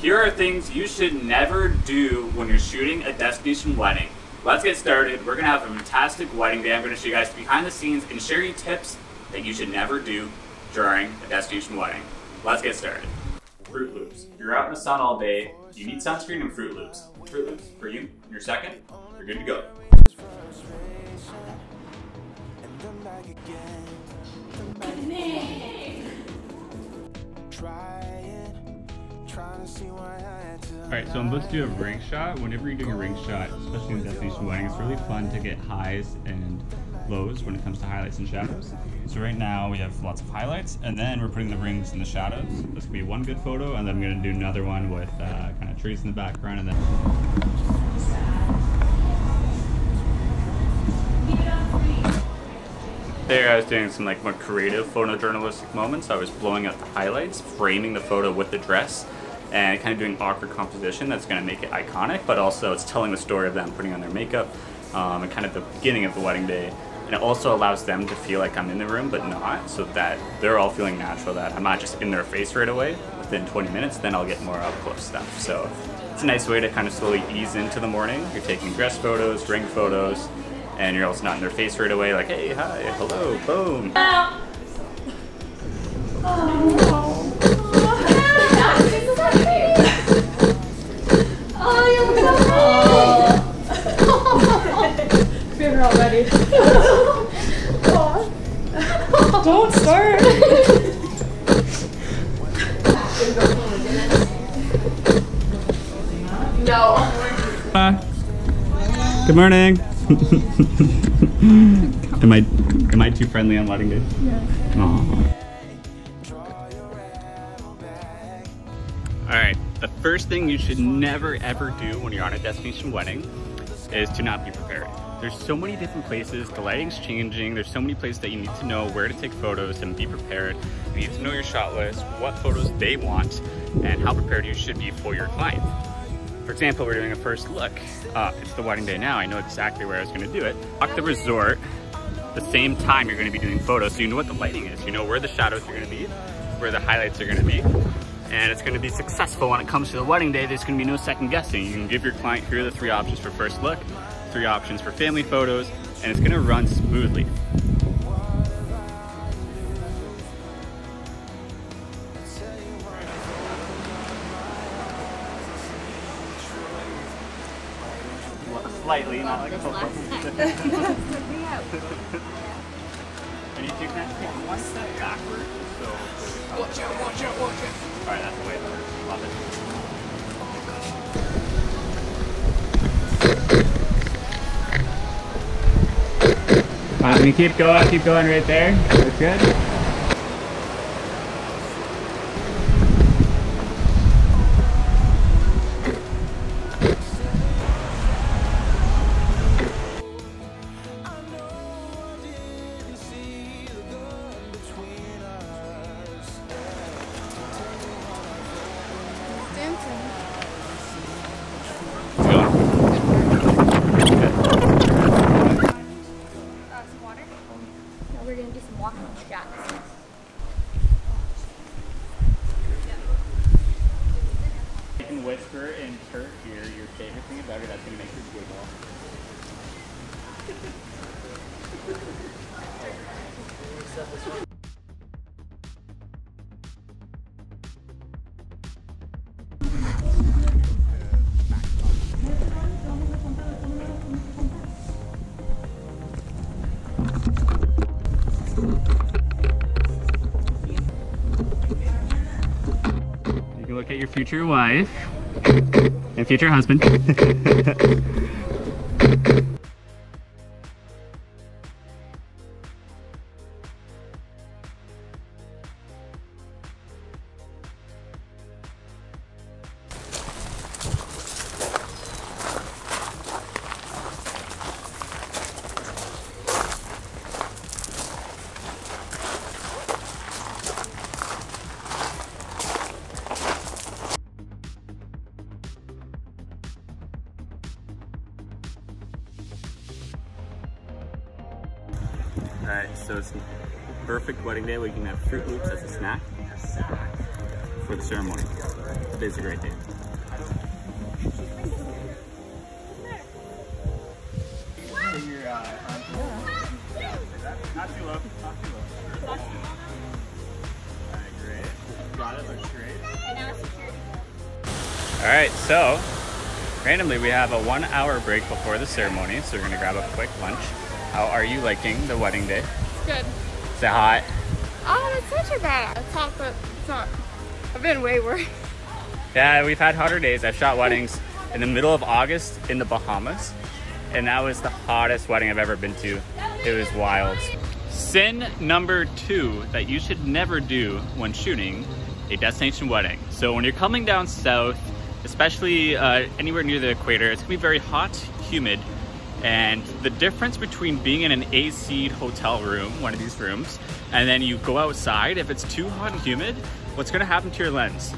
Here are things you should never do when you're shooting a destination wedding. Let's get started. We're gonna have a fantastic wedding day. I'm gonna show you guys behind the scenes and share you tips that you should never do during a destination wedding. Let's get started. Fruit Loops. You're out in the sun all day. You need sunscreen and Fruit Loops. Fruit Loops for you. In your second, you're good to go. Alright, so I'm about to do a ring shot. Whenever you're doing a ring shot, especially in a destination wedding, it's really fun to get highs and lows when it comes to highlights and shadows. So right now we have lots of highlights, and then we're putting the rings in the shadows. This could be one good photo, and then I'm going to do another one with kind of trees in the background, and then... There I was doing some like more creative photojournalistic moments. I was blowing out the highlights, framing the photo with the dress, and kind of doing awkward composition that's going to make it iconic, but also it's telling the story of them putting on their makeup and kind of the beginning of the wedding day. And it also allows them to feel like I'm in the room, but not, so that they're all feeling natural, that I'm not just in their face right away. Within 20 minutes, then I'll get more up close stuff. So it's a nice way to kind of slowly ease into the morning. You're taking dress photos, ring photos, and you're also not in their face right away, like, hey, hi, hello, boom. We're all ready. Don't start. No. Good morning. Am I too friendly on wedding day? Yeah. Aww. Alright, the first thing you should never ever do when you're on a destination wedding is to not be prepared. There's so many different places, the lighting's changing, there's so many places that you need to know where to take photos and be prepared. You need to know your shot list, what photos they want, and how prepared you should be for your client. For example, we're doing a first look. It's the wedding day now, I know exactly where I was gonna do it. Walk the resort, the same time you're gonna be doing photos, so you know what the lighting is, you know where the shadows are gonna be, where the highlights are gonna be. And it's gonna be successful when it comes to the wedding day. There's gonna be no second guessing. You can give your client, here are the 3 options for first look, 3 options for family photos, and it's gonna run smoothly. Slightly, not like a football. I need to kind of take one step backward. So watch out, watch out, watch out. Alright, that's the way better. Love it. Let me keep going right there. That's good. We're gonna do some walking shots. You can whisper in Turk here your favorite thing about her that's gonna make her giggle. Look at your future wife and future husband. Alright, so it's a perfect wedding day where you can have Fruit Loops as a snack for the ceremony. Today's a great day. Not too low. Not too low. Alright, great. Got it, looks great. Alright, so randomly we have a 1 hour break before the ceremony, so we're gonna grab a quick lunch. How are you liking the wedding day? It's good. Is it hot? Oh, it's not too bad. It's hot, but it's not. I've been way worse. Yeah, we've had hotter days. I've shot weddings in the middle of August in the Bahamas, and that was the hottest wedding I've ever been to. It was wild. Sin number 2 that you should never do when shooting a destination wedding. So when you're coming down south, especially anywhere near the equator, it's gonna be very hot, humid, and the difference between being in an AC'd hotel room, one of these rooms, and then you go outside, if it's too hot and humid, what's gonna happen to your lens?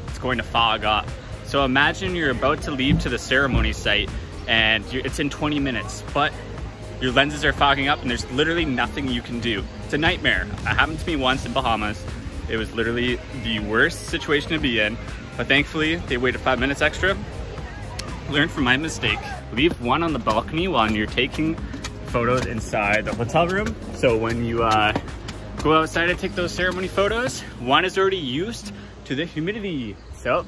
It's going to fog up. So imagine you're about to leave to the ceremony site and it's in 20 minutes, but your lenses are fogging up and there's literally nothing you can do. It's a nightmare. It happened to me once in Bahamas. It was literally the worst situation to be in, but thankfully they waited 5 minutes extra. Learn from my mistake. Leave one on the balcony while you're taking photos inside the hotel room. So when you go outside and take those ceremony photos, one is already used to the humidity. So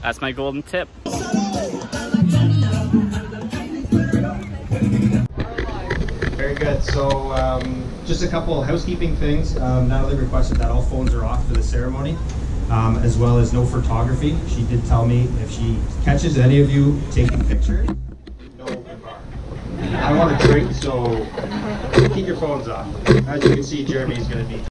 that's my golden tip. Very good. So just a couple housekeeping things. Natalie requested that all phones are off for the ceremony, as well as no photography. She did tell me if she catches any of you taking pictures, no open bar. I want to drink, so keep your phones off. As you can see, Jeremy's going to be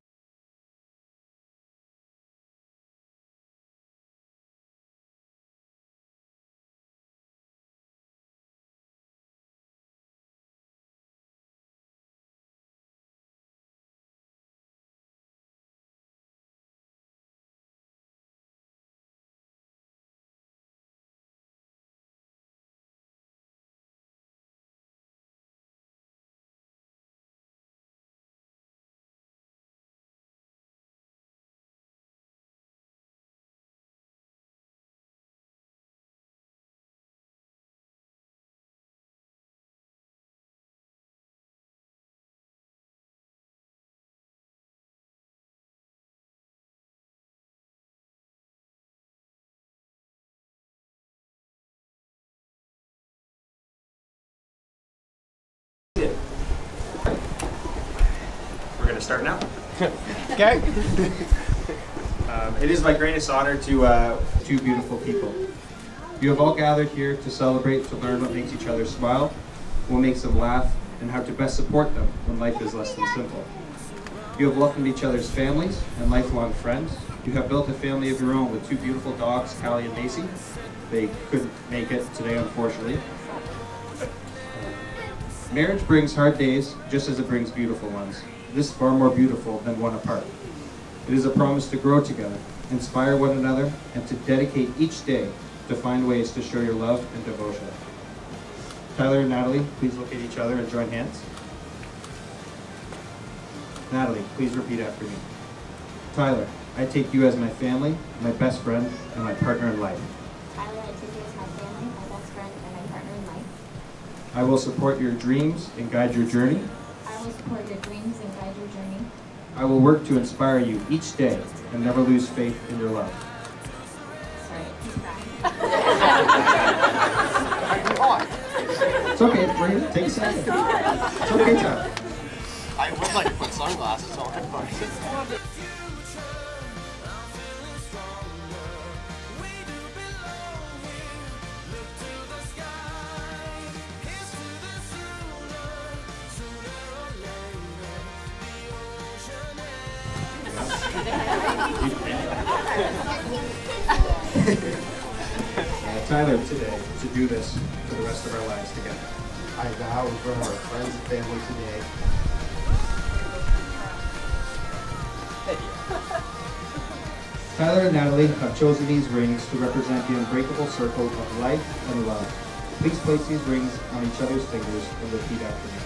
We're going to start now. Okay. It is my greatest honor to two beautiful people. You have all gathered here to celebrate, to learn what makes each other smile, what makes them laugh, and how to best support them when life is less than simple. You have welcomed each other's families and lifelong friends. You have built a family of your own with two beautiful dogs, Callie and Macy. They couldn't make it today, unfortunately. Marriage brings hard days, just as it brings beautiful ones. This is far more beautiful than one apart. It is a promise to grow together, inspire one another, and to dedicate each day to find ways to show your love and devotion. Tyler and Natalie, please look at each other and join hands. Natalie, please repeat after me. Tyler, I take you as my family, my best friend, and my partner in life. Tyler, I take you as my family, my best friend, and my partner in life. I will support your dreams and guide your journey. I will support your dreams and guide your journey. I will work to inspire you each day and never lose faith in your love. Sorry, he's crying. It's okay, Brandon, take a second. It's okay, Tyler. I would like to put sunglasses on, but... Tyler, today, to do this for the rest of our lives together. I vow in front of our friends and family today. Tyler and Natalie have chosen these rings to represent the unbreakable circle of life and love. Please place these rings on each other's fingers and repeat after me.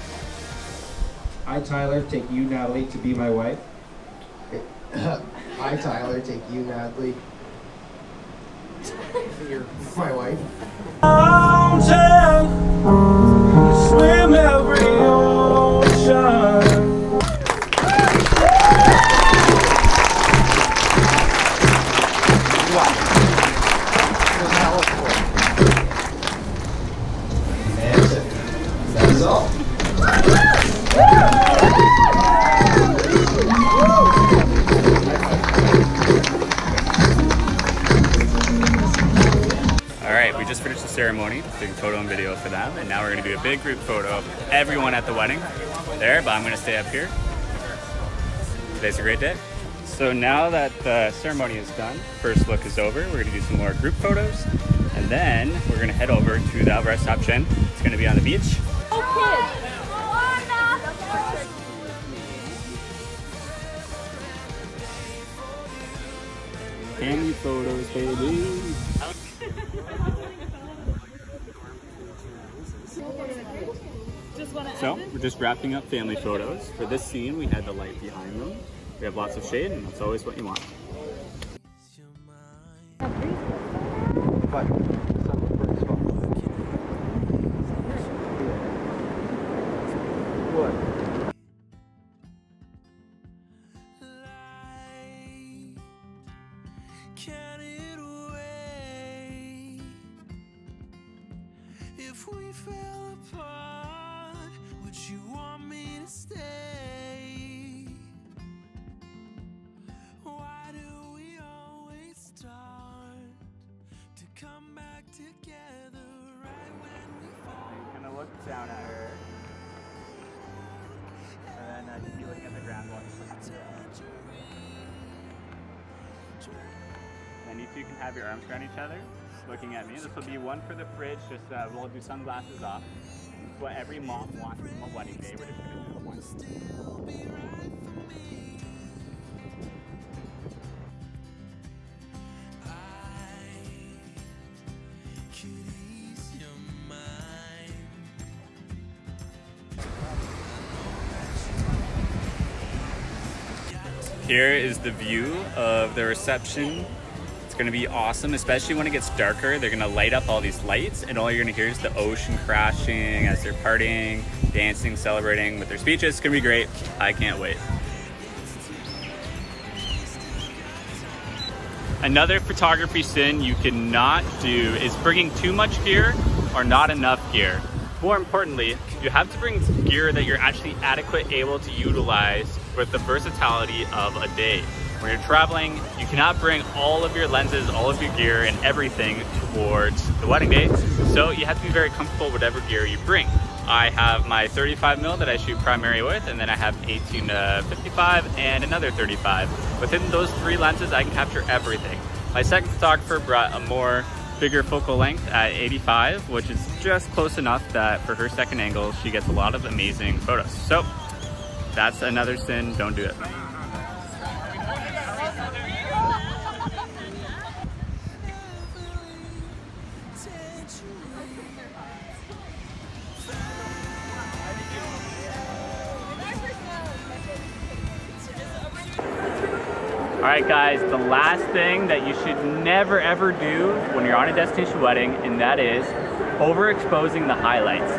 I, Tyler, take you, Natalie, to be my wife. I, Tyler, take you, Natalie, You're my wife. Swim every ocean. That is all. Alright, we just finished the ceremony, taking photo and video for them, and now we're going to do a big group photo of everyone at the wedding. There, but I'm going to stay up here. Today's a great day. So now that the ceremony is done, first look is over, we're going to do some more group photos, and then we're going to head over to the reception. It's going to be on the beach. Family photos, baby. So, we're just wrapping up family photos. For this scene, we had the light behind them. We have lots of shade, and that's always what you want. If we fell apart, would you want me to stay? Why do we always start to come back together right when we fall? I'm gonna look down at her, and then just be looking at the ground while she's looking at her. Then you two can have your arms around each other, looking at me. This will be one for the fridge, just we'll do sunglasses off. It's what every mom wants from a wedding day. We're just gonna do one. Here is the view of the reception. It's gonna be awesome, especially when it gets darker. They're gonna light up all these lights, and all you're gonna hear is the ocean crashing as they're partying, dancing, celebrating with their speeches. It's gonna be great. I can't wait. Another photography sin you cannot do is bringing too much gear or not enough gear. More importantly, you have to bring gear that you're actually adequate able to utilize with the versatility of a day. When you're traveling, you cannot bring all of your lenses, all of your gear, and everything towards the wedding day. So you have to be very comfortable with whatever gear you bring. I have my 35mm that I shoot primary with, and then I have 18 to 55 and another 35. Within those three lenses, I can capture everything. My second photographer brought a more bigger focal length at 85, which is just close enough that for her second angle, she gets a lot of amazing photos. So that's another sin, don't do it. Alright guys, the last thing that you should never ever do when you're on a destination wedding, and that is overexposing the highlights.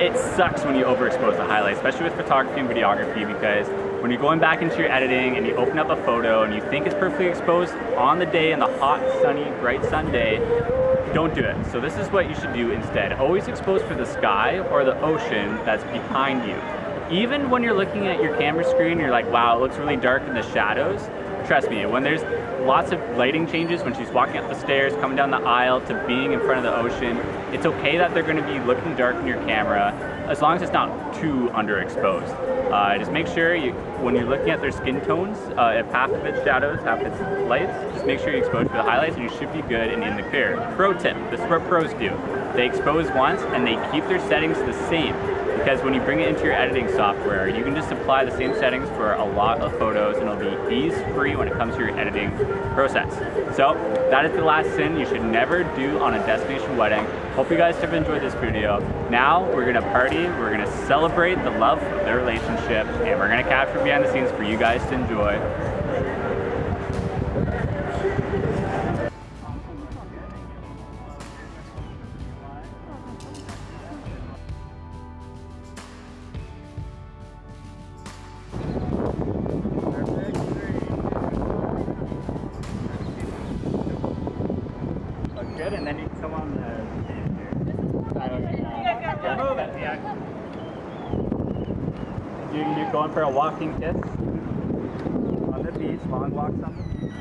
It sucks when you overexpose the highlights, especially with photography and videography, because when you're going back into your editing and you open up a photo and you think it's perfectly exposed on the day, in the hot, sunny, bright sun day, don't do it. So this is what you should do instead. Always expose for the sky or the ocean that's behind you. Even when you're looking at your camera screen, you're like, wow, it looks really dark in the shadows. Trust me, when there's lots of lighting changes, when she's walking up the stairs, coming down the aisle, to being in front of the ocean, it's okay that they're gonna be looking dark in your camera, as long as it's not too underexposed. Just make sure when you're looking at their skin tones, if half of it's shadows, half it's lights, just make sure you expose for the highlights and you should be good and in the clear. Pro tip, this is what pros do. They expose once and they keep their settings the same. Because when you bring it into your editing software, you can just apply the same settings for a lot of photos and it'll be ease-free when it comes to your editing process. So that is the last sin you should never do on a destination wedding. Hope you guys have enjoyed this video. Now we're gonna party, we're gonna celebrate the love of their relationship, and we're gonna capture behind the scenes for you guys to enjoy. Good, and then you can come on the stand here. Yeah, move it, yeah. You're going for a walking kiss on the beach, long walks on the beach.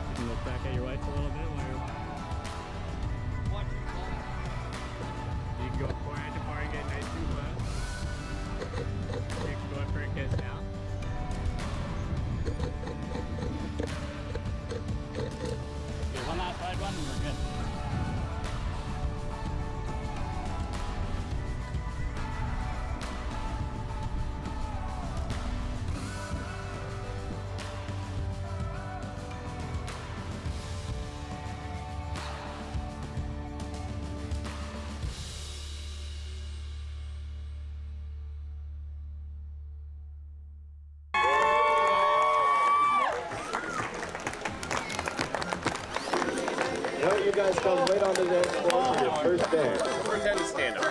You can look back at your wife a little bit while you're you can go far into far and get nice and close. You can go in for a kiss now. Okay, one last side one and we're good. You guys come right on the dance floor for your first dance. Pretend to stand up.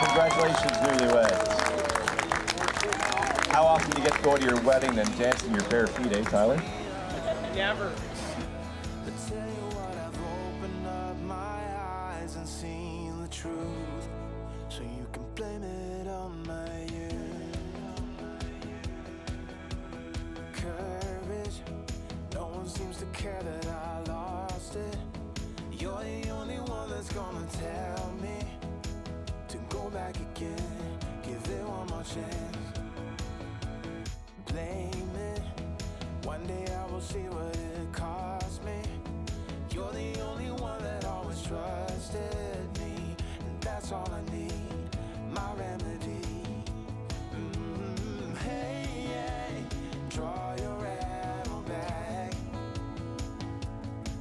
Congratulations, newlyweds. How often do you get to go to your wedding and dance in your bare feet, eh, Tyler? Never. I tell you what, I've opened up my eyes and seen the truth, so you can blame it on my youth. Courage, no one seems to care that I lost it. You're the only one that's gonna tell me to go back again, give it one more chance. Blame it, one day I will see what it cost me. You're the only one that always trusted me, and that's all I need, my remedy. Hey, hey, draw your arrow back.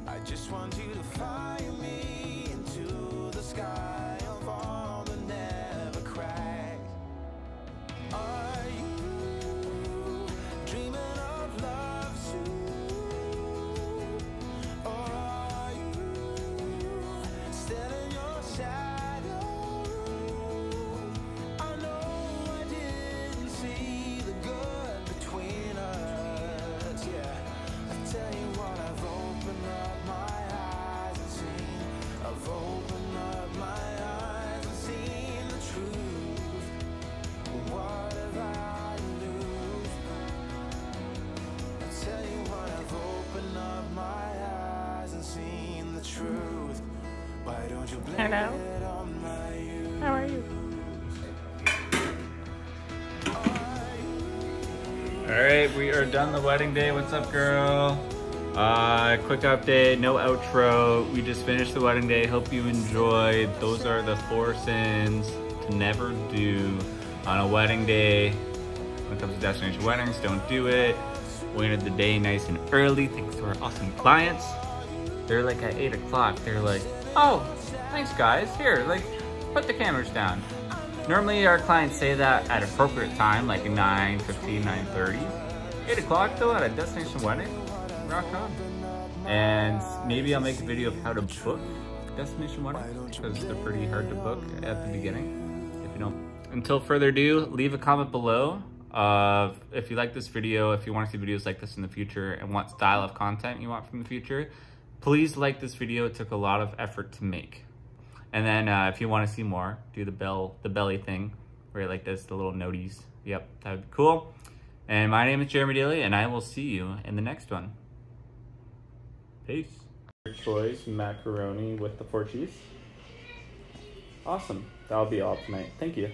I just want you to fire me into the sky of all the never cracks. Are you dreaming of love soon? Or are you still in your shadow? I know I didn't see the good between us, yeah. I tell you what, I've opened up my eyes and seen. I've opened up my eyes and seen the truth. What have I to lose? I tell you what, I've opened up my eyes and seen the truth. Why don't you blame Hello. it on my youth? How are you? Alright, we are done the wedding day. What's up, girl? Quick update, no outro. We just finished the wedding day. Hope you enjoyed. Those are the 4 sins to never do on a wedding day. When it comes to destination weddings, don't do it. We ended the day nice and early thanks to our awesome clients. They're like at 8 o'clock. They're like, oh, thanks guys. Here, like, put the cameras down. Normally our clients say that at appropriate time, like 9:15, 9:30. 8 o'clock though at a destination wedding, rock on. And maybe I'll make a video of how to book destination weddings, because they're pretty hard to book at the beginning, if you don't. Until further ado, leave a comment below if you like this video, if you want to see videos like this in the future, and what style of content you want from the future. Please like this video, it took a lot of effort to make. And then if you want to see more, do the belly thing, where it like does the little noties. Yep, that would be cool. And my name is Jeremy Daly, and I will see you in the next one. Peace. Your choice, macaroni with the 4 cheese. Awesome. That'll be all tonight. Thank you.